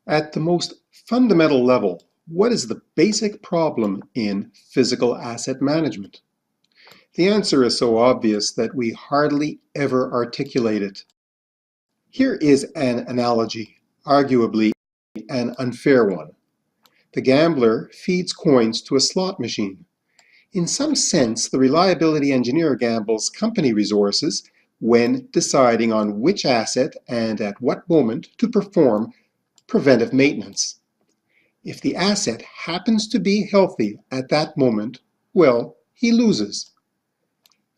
At the most fundamental level, what is the basic problem in physical asset management? The answer is so obvious that we hardly ever articulate it. Here is an analogy, arguably an unfair one. The gambler feeds coins to a slot machine. In some sense, the reliability engineer gambles company resources when deciding on which asset and at what moment to perform preventive maintenance. If the asset happens to be healthy at that moment, well, he loses.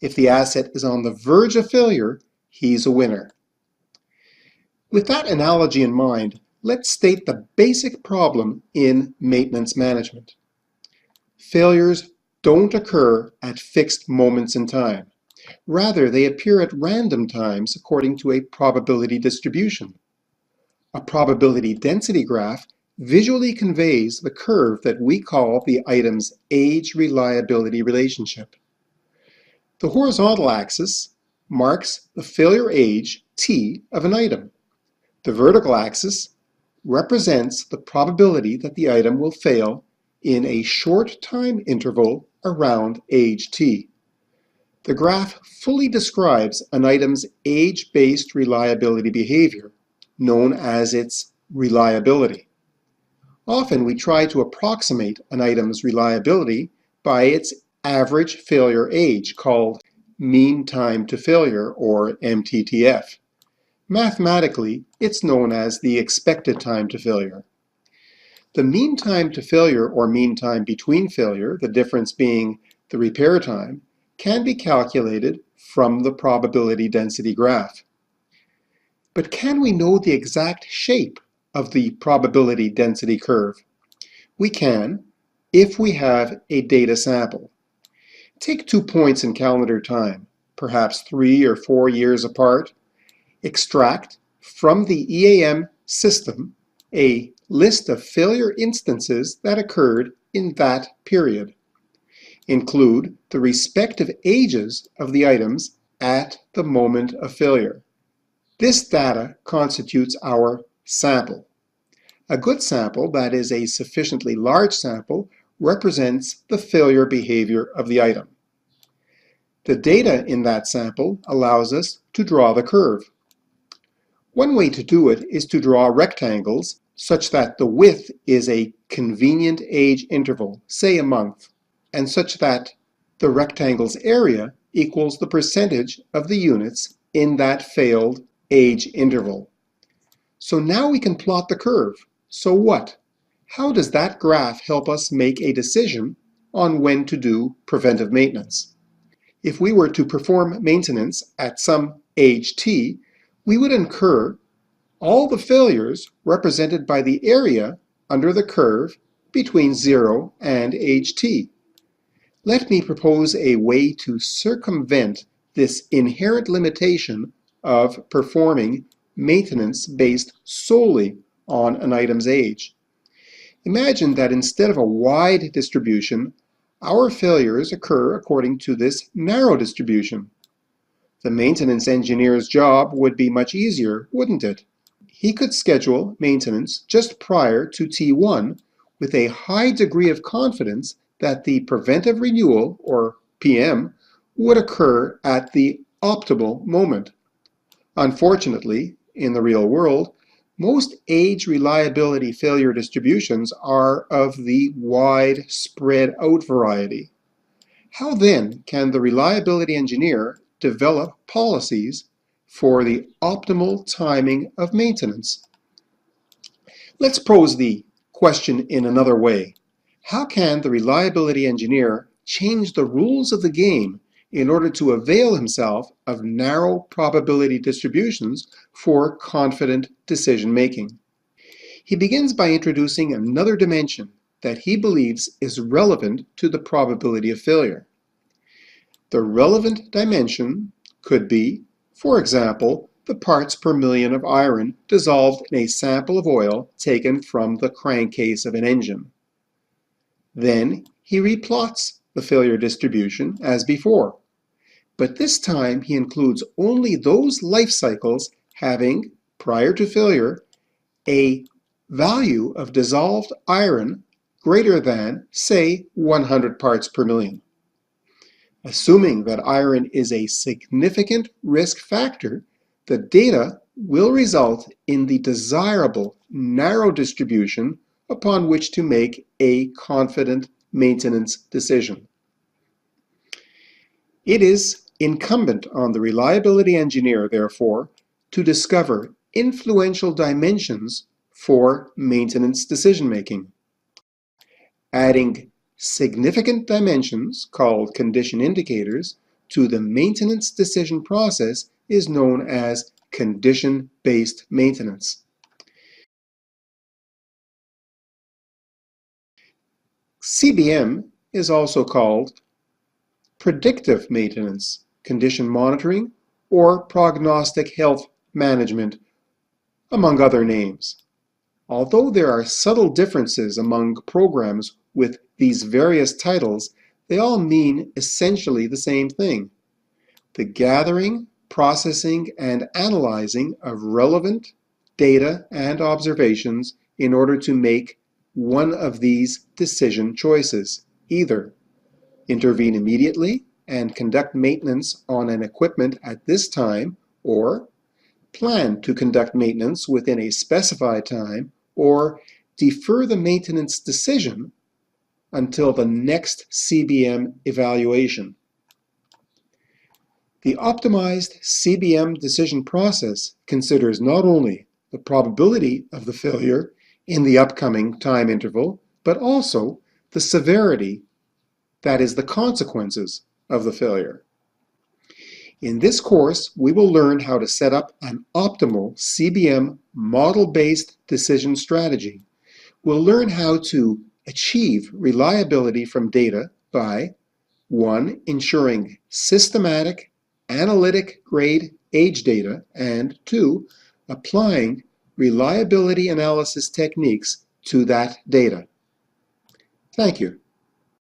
If the asset is on the verge of failure, he's a winner. With that analogy in mind, let's state the basic problem in maintenance management. Failures don't occur at fixed moments in time. Rather, they appear at random times according to a probability distribution. A probability density graph visually conveys the curve that we call the item's age-reliability relationship. The horizontal axis marks the failure age, t, of an item. The vertical axis represents the probability that the item will fail in a short time interval around age t. The graph fully describes an item's age-based reliability behavior, known as its reliability. Often we try to approximate an item's reliability by its average failure age, called mean time to failure, or MTTF. Mathematically, it's known as the expected time to failure. The mean time to failure, or mean time between failure, the difference being the repair time, can be calculated from the probability density graph. But can we know the exact shape of the probability density curve? We can if we have a data sample. Take 2 points in calendar time, perhaps 3 or 4 years apart. Extract from the EAM system a list of failure instances that occurred in that period. Include the respective ages of the items at the moment of failure. This data constitutes our sample. A good sample, that is a sufficiently large sample, represents the failure behavior of the item. The data in that sample allows us to draw the curve. One way to do it is to draw rectangles such that the width is a convenient age interval, say a month, and such that the rectangle's area equals the percentage of the units in that failed age interval. So now we can plot the curve. So what? How does that graph help us make a decision on when to do preventive maintenance? If we were to perform maintenance at some age t, we would incur all the failures represented by the area under the curve between 0 and age t. Let me propose a way to circumvent this inherent limitation of performing maintenance based solely on an item's age. Imagine that instead of a wide distribution, our failures occur according to this narrow distribution. The maintenance engineer's job would be much easier, wouldn't it? He could schedule maintenance just prior to T1 with a high degree of confidence that the preventive renewal, or PM, would occur at the optimal moment. Unfortunately, in the real world, most age reliability failure distributions are of the wide spread out variety. How then can the reliability engineer develop policies for the optimal timing of maintenance? Let's pose the question in another way. How can the reliability engineer change the rules of the game in order to avail himself of narrow probability distributions for confident decision making? He begins by introducing another dimension that he believes is relevant to the probability of failure. The relevant dimension could be, for example, the parts per million of iron dissolved in a sample of oil taken from the crankcase of an engine. Then he replots the failure distribution as before, but this time he includes only those life cycles having, prior to failure, a value of dissolved iron greater than, say, 100 parts per million. Assuming that iron is a significant risk factor, the data will result in the desirable narrow distribution upon which to make a confident maintenance decision. It is incumbent on the reliability engineer, therefore, to discover influential dimensions for maintenance decision-making. Adding significant dimensions, called condition indicators, to the maintenance decision process is known as condition-based maintenance. CBM is also called predictive maintenance, condition monitoring, or prognostic health management, among other names. Although there are subtle differences among programs with these various titles, they all mean essentially the same thing: the gathering, processing, and analyzing of relevant data and observations in order to make one of these decision choices: either intervene immediately and conduct maintenance on an equipment at this time, or plan to conduct maintenance within a specified time, or defer the maintenance decision until the next CBM evaluation. The optimized CBM decision process considers not only the probability of the failure in the upcoming time interval, but also the severity, that is, the consequences of the failure. In this course, we will learn how to set up an optimal CBM model-based decision strategy. We'll learn how to achieve reliability from data by 1. Ensuring systematic, analytic-grade age data, and 2. Applying reliability analysis techniques to that data. Thank you.